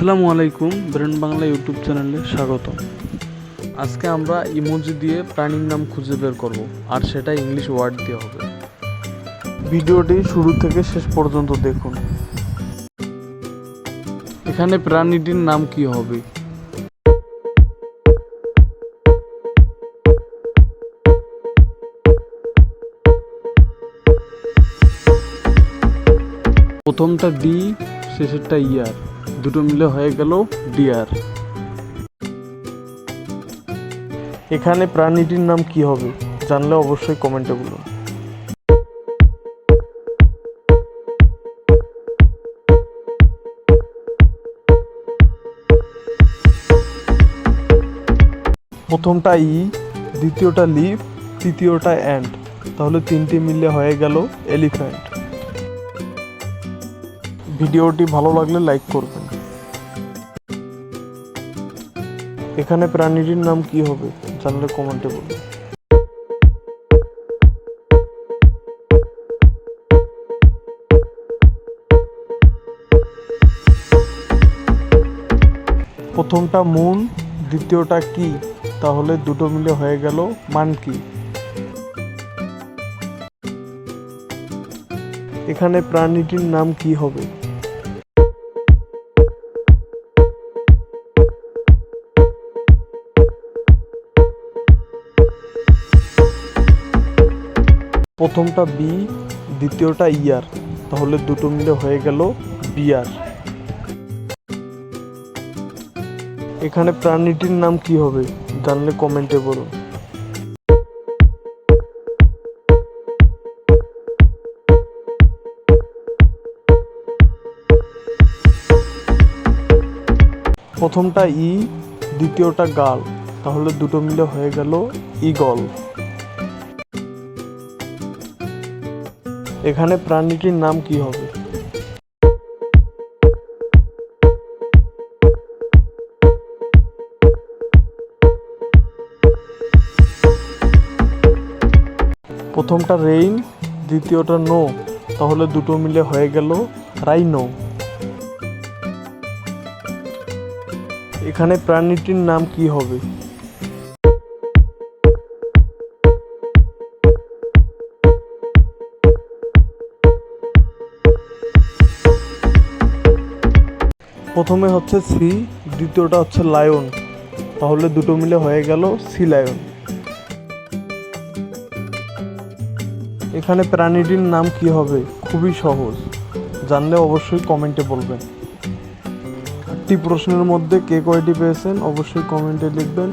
আসসালামু আলাইকুম, brain Bangla YouTube চ্যানেলে স্বাগতম। আজকে আমরা ইমোজি দিয়ে প্রাণীর নাম খুঁজে বের করব, আর সেটা ইংলিশ ওয়ার্ড দিয়ে হবে। ভিডিওটি শুরু থেকে শেষ পর্যন্ত দেখুন। এখানে প্রাণীটির নাম কি হবে? প্রথমটা ডি, শেষেরটা ইয়ার, দুটো মিলে হয়ে গেল ডিয়ার। এখানে প্রাণীটির নাম কি হবে? জানলে অবশ্যই কমেন্টে বলুন। প্রথমটা ই, দ্বিতীয়টা লিফ, তৃতীয়টা অ্যান্ড, তাহলে তিনটি মিলে হয়ে গেল এলিফ্যান্ট। ভিডিওটি ভালো লাগলে লাইক করবেন। এখানে প্রাণীটির নাম কি হবে? জানলে কমেন্টে বলুন। প্রথমটা মুন, দ্বিতীয়টা কি, তাহলে দুটো মিলে হয়ে গেল মানকি। এখানে প্রাণীটির নাম কি হবে? প্রথমটা বি, দ্বিতীয়টা ইয়ার, তাহলে দুটো মিলে হয়ে গেল বিয়ার। এখানে প্রাণীটির নাম কি হবে? জানলে কমেন্টে বলুন। প্রথমটা ই, দ্বিতীয়টা গাল, তাহলে দুটো মিলে হয়ে গেল ঈগল। এখানে প্রাণীটির নাম কি হবে? প্রথমটা রেইন, দ্বিতীয়টা নো, তাহলে দুটো মিলে হয়ে গেল রাইনো। এখানে প্রাণীটির নাম কি হবে? প্রথমে হচ্ছে সি, দ্বিতীয়টা হচ্ছে লায়ন, তাহলে দুটো মিলে হয়ে গেল সি লায়ন। এখানে প্রাণীটির নাম কি হবে? খুবই সহজ, জানলে অবশ্যই কমেন্টে বলবেন। 8টি প্রশ্নের মধ্যে কে কয়টি পেয়েছেন অবশ্যই কমেন্টে লিখবেন।